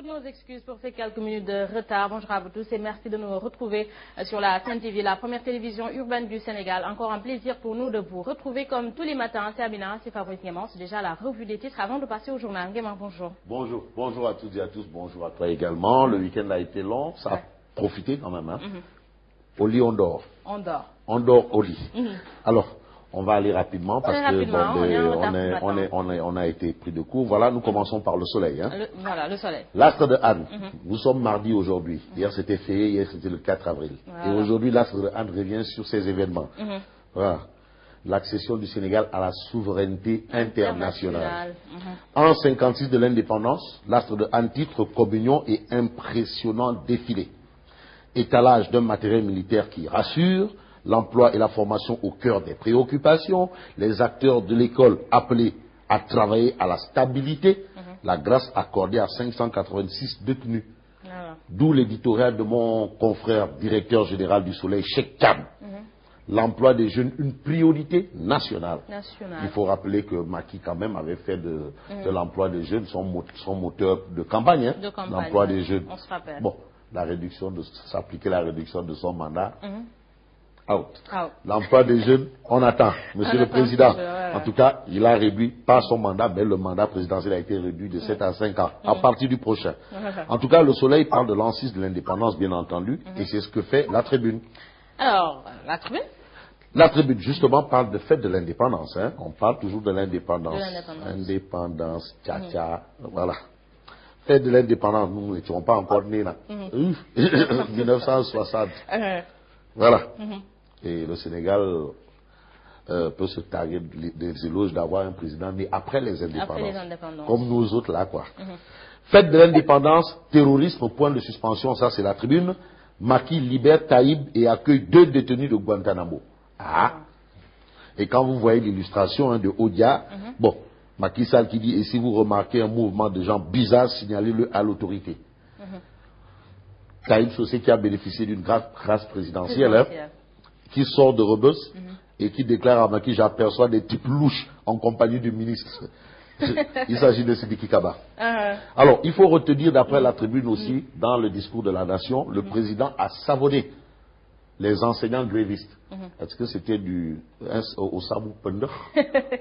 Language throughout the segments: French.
toutes nos excuses pour ces quelques minutes de retard. Bonjour à vous tous et merci de nous retrouver sur la Sen TV, la première télévision urbaine du Sénégal. Encore un plaisir pour nous de vous retrouver comme tous les matins. C'est Amina, c'est Fabrice Nguema. C'est déjà la revue des titres avant de passer au journal. Nguema, bonjour. Bonjour. Bonjour à toutes et à tous. Bonjour à toi également. Le week-end a été long. Ça a profité quand même. Hein. Au lit, on dort. On dort. On dort au lit. Alors, on va aller rapidement parce que on a été pris de court. Voilà, nous commençons par le soleil. Hein. Voilà, le soleil. L'astre de Anne. Nous sommes mardi aujourd'hui. Hier c'était férié, hier c'était le 4 avril. Voilà. Et aujourd'hui, l'astre de Anne revient sur ces événements. Voilà. L'accession du Sénégal à la souveraineté internationale. En 56 de l'indépendance, l'astre de Anne titre communion et impressionnant défilé. Étalage d'un matériel militaire qui rassure, l'emploi et la formation au cœur des préoccupations, les acteurs de l'école appelés à travailler à la stabilité, la grâce accordée à 586 détenus. D'où l'éditorial de mon confrère directeur général du Soleil, Cheikh Khan. L'emploi des jeunes, une priorité nationale. Il faut rappeler que Macky quand même avait fait de l'emploi des jeunes son moteur de campagne. Hein, l'emploi des jeunes. On se rappelle. Bon, s'appliquer la réduction de son mandat. Out. L'emploi des jeunes, on attend. Monsieur le Président, en tout cas, il a réduit, pas son mandat, mais le mandat présidentiel a été réduit de 7 à 5 ans, à partir du prochain. En tout cas, le Soleil parle de l'an6 de l'indépendance, bien entendu, et c'est ce que fait la Tribune. Alors, la Tribune? La Tribune, justement, parle de fête de l'indépendance. Hein. On parle toujours de l'indépendance. Indépendance, tcha-tcha, voilà. Fête de l'indépendance, nous n'étions pas encore nés là. 1960. Voilà. Et le Sénégal peut se targuer des éloges d'avoir un président né après les indépendances. Comme nous autres là, quoi. Fête de l'indépendance, terrorisme, point de suspension, ça c'est la Tribune. Macky libère Taïb et accueille 2 détenus de Guantanamo. Et quand vous voyez l'illustration de Odia, bon, Macky Sall qui dit, et si vous remarquez un mouvement de gens bizarres, signalez-le à l'autorité. Taïb Socé qui a bénéficié d'une grâce présidentielle, hein, qui sort de Rebus et qui déclare à Macky, j'aperçois des types louches en compagnie du ministre. Il s'agit de Sidiki Kaba. Alors, il faut retenir d'après la Tribune aussi, dans le discours de la nation, le président a savonné les enseignants grévistes. Est-ce que c'était au Sabou Pender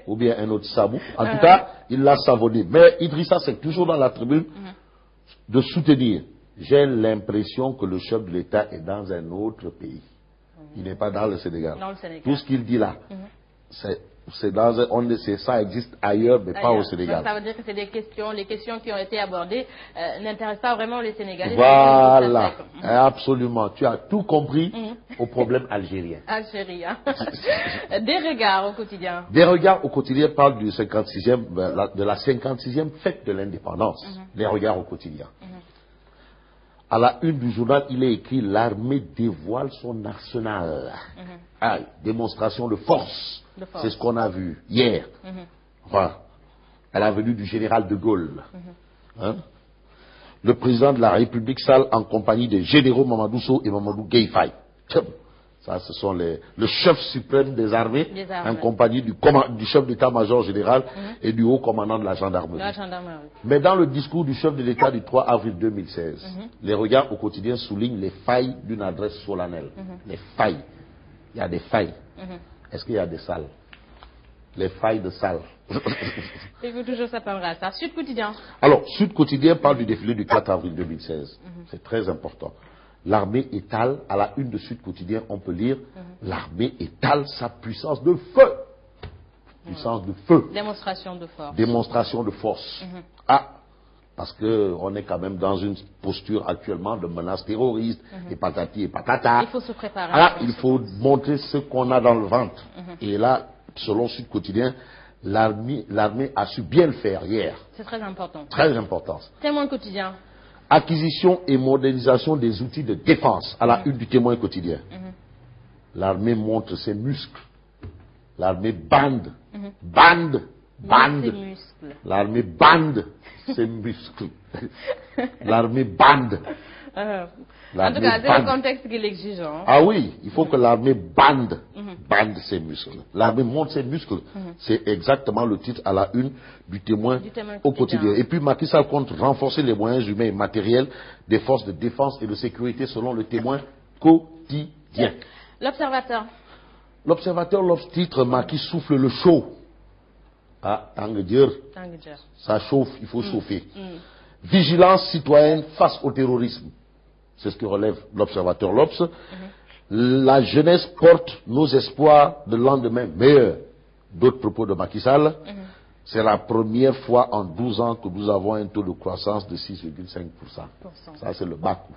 ou bien un autre Sabou? En tout cas, il l'a savonné. Mais Idrissa, c'est toujours dans la Tribune de soutenir. J'ai l'impression que le chef de l'État est dans un autre pays. Il n'est pas dans le Sénégal. Tout ce qu'il dit là, ça existe ailleurs, mais pas au Sénégal. Donc, ça veut dire que c'est des questions, les questions qui ont été abordées n'intéressent pas vraiment les Sénégalais. Voilà, absolument. Tu as tout compris au problème algérien. Algérien. Des regards au quotidien. Des regards au quotidien parlent de la 56e fête de l'indépendance. Les regards au quotidien. À la une du journal, il est écrit « L'armée dévoile son arsenal ». Démonstration de force. C'est ce qu'on a vu hier. Voilà. À la venue du général de Gaulle. Le président de la République Sall en compagnie des généraux Mamadou Sow et Mamadou Gueye Faye. Ça, ce sont le chef suprême des armées, en compagnie du chef d'état-major général et du haut commandant de la gendarmerie. Mais dans le discours du chef de l'État du 3 avril 2016, les regards au quotidien soulignent les failles d'une adresse solennelle. Les failles. Il y a des failles. Est-ce qu'il y a des salles? Les failles de salles. Il faut toujours s'appellera à ça. Sud Quotidien. Alors, Sud Quotidien parle du défilé du 4 avril 2016. C'est très important. L'armée étale, à la une de Sud Quotidien, on peut lire l'armée étale sa puissance de feu. Puissance de feu. Démonstration de force. Démonstration de force. Parce qu'on est quand même dans une posture actuellement de menace terroriste, et patati et patata. Il faut se préparer. Alors, il faut montrer ce qu'on a dans le ventre. Et là, selon Sud Quotidien, l'armée a su bien le faire hier. C'est très important. Très important. Témoin Quotidien. Acquisition et modernisation des outils de défense à la une du Témoin Quotidien. L'armée montre ses muscles. L'armée bande. L'armée bande ses muscles. L'armée bande. En tout cas, c'est le contexte qui l'exige. Hein. Ah oui, il faut que l'armée bande ses muscles. L'armée monte ses muscles. C'est exactement le titre à la une du témoin au quotidien. Et puis Macky Sall compte renforcer les moyens humains et matériels des forces de défense et de sécurité selon le témoin quotidien. L'observateur. L'observateur, titre Macky souffle le chaud. Ah, Tanguedier. Ça chauffe, il faut chauffer. Vigilance citoyenne face au terrorisme. C'est ce que relève l'observateur L'Obs. La jeunesse porte nos espoirs de lendemain meilleur. D'autres propos de Macky Sall. C'est la première fois en 12 ans que nous avons un taux de croissance de 6,5%. Ça, c'est le bas coût.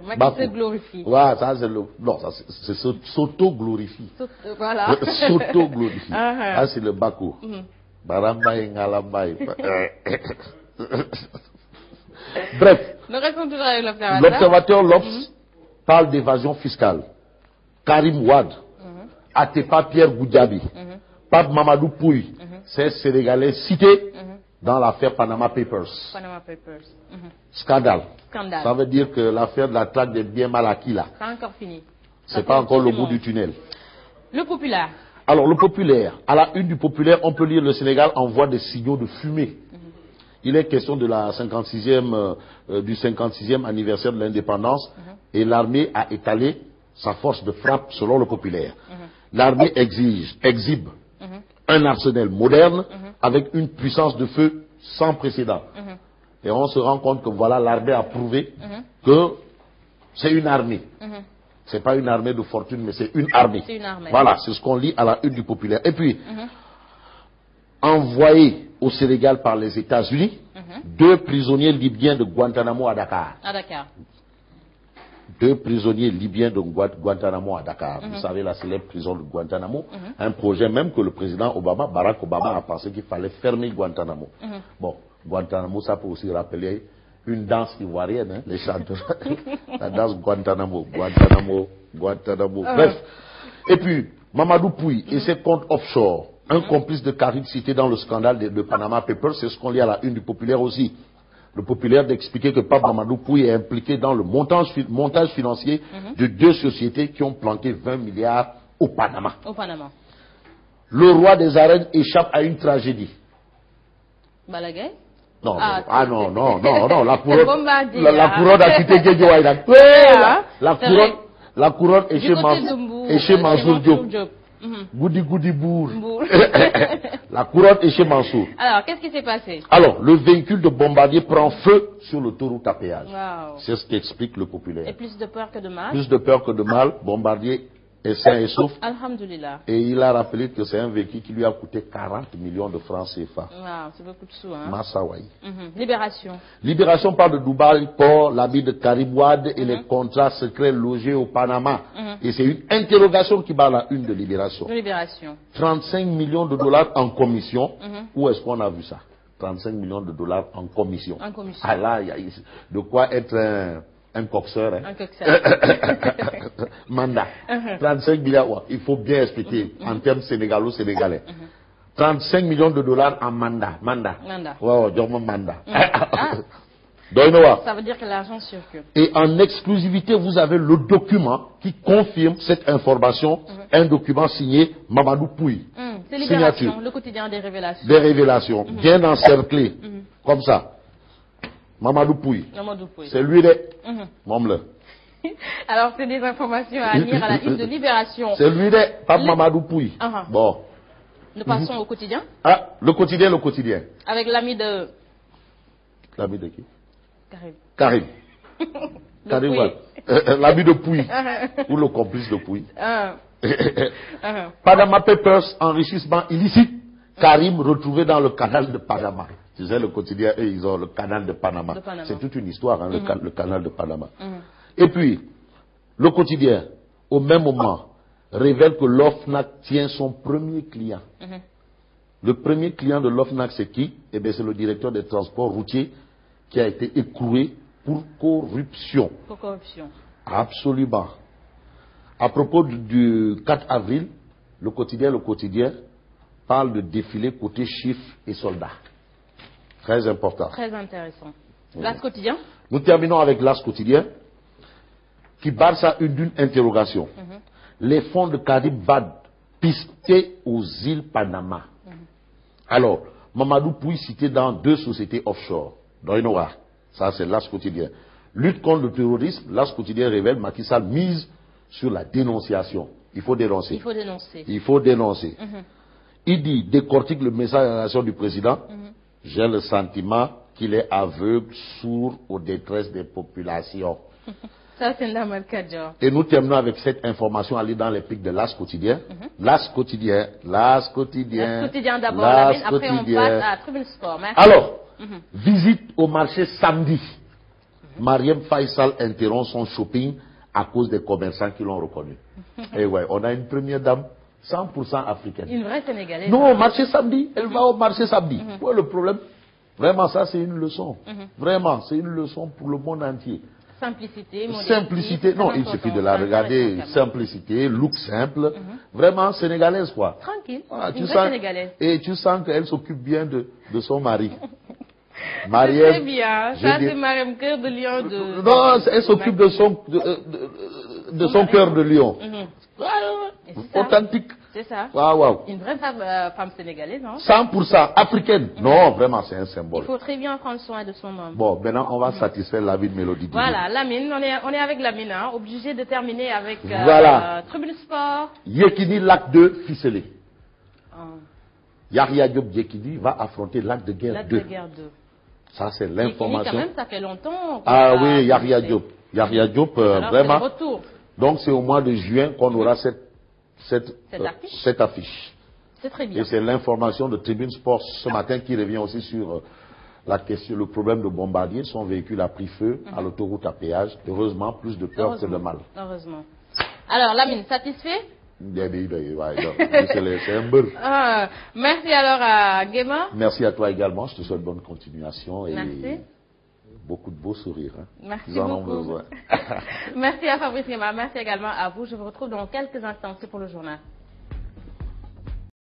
Macky se glorifie. Ouais, ça, c'est le... Non, c'est s'auto-glorifie. Voilà. S'auto-glorifie. Ça, c'est le bas coût. Barambay, Ngalambay. Bref. Nous restons toujours avec l'observateur. L'observateur L'Obs parle d'évasion fiscale. Karim Wade, Atepa Pierre Goudiaby, Pape Mamadou Pouy, ces Sénégalais cités dans l'affaire Panama Papers. Panama Papers. Scandale. Scandale. Ça veut dire que l'affaire de la traque des biens mal acquis là. C'est encore fini. C'est pas encore le bout du tunnel. Le populaire. Alors le populaire, à la une du populaire, on peut lire le Sénégal envoie des signaux de fumée. Il est question de la 56e, du 56e anniversaire de l'indépendance et l'armée a étalé sa force de frappe selon le populaire. L'armée exhibe un arsenal moderne avec une puissance de feu sans précédent. Et on se rend compte que voilà, l'armée a prouvé que c'est une armée. C'est pas une armée de fortune, mais c'est une armée. C'est une armée. Voilà, c'est ce qu'on lit à la une du populaire. Et puis, envoyé au Sénégal par les États-Unis, 2 prisonniers libyens de Guantanamo à Dakar. À Dakar. 2 prisonniers libyens de Guantanamo à Dakar. Vous savez, la célèbre prison de Guantanamo. Un projet même que le président Obama, Barack Obama, a pensé qu'il fallait fermer Guantanamo. Bon, Guantanamo, ça peut aussi rappeler une danse ivoirienne, hein, les chanteurs. La danse Guantanamo. Bref. Et puis, Mamadou Pouy et ses comptes offshore. Un complice de Karim cité dans le scandale de Panama Papers, c'est ce qu'on lit à la une du populaire aussi. Le populaire d'expliquer que Pape Mamadou Pouy est impliqué dans le montage financier de 2 sociétés qui ont planté 20 milliards au Panama. Le roi des arènes échappe à une tragédie. Balaguer? Non, non, la couronne a quitté Guédiouaï. La couronne est chez Mansour Diop. Goudi Bour. La couronne est chez Mansour. Alors, qu'est-ce qui s'est passé? Alors, le véhicule de bombardier prend feu sur l'autoroute à péage. Wow. C'est ce qu'explique le populaire. Et plus de peur que de mal? Plus de peur que de mal. Bombardier est sain et sauf. Alhamdulillah. Et il a rappelé que c'est un véhicule qui lui a coûté 40 millions de francs CFA. Wow, c'est beaucoup de sous, hein? Massawaï. Libération. Libération parle de Dubaï, port, l'habit de Karim Wade et les contrats secrets logés au Panama. Et c'est une interrogation qui bat la une de Libération. 35 millions de dollars en commission. Où est-ce qu'on a vu ça? 35 millions de dollars en commission. Ah là, il y a de quoi être un coxeur. Hein. Un coxeur. Mandat. 35 milliards, ouais, il faut bien expliquer en termes sénégalo-sénégalais. 35 millions de dollars en mandat. Ouais, mandat. Ça veut dire que l'argent circule. Et en exclusivité, vous avez le document qui confirme cette information, un document signé Mamadou Pouy. C'est Libération, le quotidien des révélations. Des révélations, bien encerclé, comme ça. Mamadou Pouy. C'est lui de Alors, c'est des informations à lire à la une de Libération. C'est lui de Pape Mamadou Pouy. Bon. Nous passons au quotidien. Ah, le quotidien. Avec l'ami de... L'ami de qui? Karim. Karim, l'ami de Pouy. Ou le complice de Pouy. Panama Papers, enrichissement illicite. Karim retrouvé dans le canal de Panama. Tu sais, le quotidien, eux, ils ont le canal de Panama. C'est toute une histoire, hein, le canal de Panama. Et puis, le quotidien, au même moment, révèle que l'OFNAC tient son premier client. Le premier client de l'OFNAC, c'est qui? Eh bien, c'est le directeur des transports routiers qui a été écroué pour corruption. Pour corruption. Absolument. À propos du 4 avril, le quotidien parle de défilé côté chiffres et soldats. Très important. Très intéressant. L'As quotidien. Nous terminons avec l'As quotidien, qui barre ça d'une interrogation. Les fonds de Karim Wade pistés aux îles Panama. Alors, Mamadou Pouy cité dans 2 sociétés offshore. Dans une aura. Ça, c'est l'As quotidien. Lutte contre le terrorisme, l'As quotidien révèle Macky Sall mise sur la dénonciation. Il faut dénoncer. Il faut dénoncer. Il faut dénoncer. Il dit, décortique le message de la nation du président. J'ai le sentiment qu'il est aveugle, sourd aux détresses des populations. Ça, c'est Ndamal Kadjo. Et nous terminons avec cette information allée dans les pics de l'As quotidien. L'As quotidien, l'As quotidien. L'As quotidien d'abord, après on passe à Tribune Sport. Merci. Alors, visite au marché samedi. Mariam Faisal interrompt son shopping à cause des commerçants qui l'ont reconnu. Et ouais, on a une première dame 100% africaine. Une vraie Sénégalaise. Non, au marché samedi. Elle va au marché samedi. Où est le problème? Vraiment, ça c'est une leçon. Vraiment, c'est une leçon pour le monde entier. Simplicité, modestie. Simplicité, non, il suffit de la regarder. Simplicité, look simple. Vraiment sénégalaise, quoi. Tranquille, une vraie sénégalaise. Et tu sens qu'elle s'occupe bien de son mari. Mariam, très bien. Ça, c'est Mariam Cœur de Lion. Non, elle s'occupe de son cœur de lion. Authentique. C'est ça. Wow. Une vraie femme sénégalaise, non? 100% africaine. Non, vraiment, c'est un symbole. Il faut très bien prendre soin de son homme. Bon, maintenant, on va satisfaire Lamine Mélodie. Voilà, Lamine, on est avec Lamine, hein, obligé de terminer avec Tribune Sport. Yekini, Lac 2, ficelé. Yahya Diop Yekini va affronter Lac de Guerre 2. Ça, c'est l'information. Quand même, ça fait longtemps. Ah oui, Yahya Diop. Yahya Diop, vraiment. Donc, c'est au mois de juin qu'on aura cette affiche. C'est très bien. Et c'est l'information de Tribune Sport ce matin qui revient aussi sur la question, le problème de Bombardier. Son véhicule a pris feu à l'autoroute à péage. Heureusement, plus de peur que de mal. Heureusement. Alors, Lamine, satisfait? C'est un beurre. Merci alors à Guéma. Merci à toi également. Je te souhaite bonne continuation. Merci. Beaucoup de beaux sourires. Merci beaucoup. Merci à Fabrice Guéma. Merci également à vous. Je vous retrouve dans quelques instants. C'est pour le journal.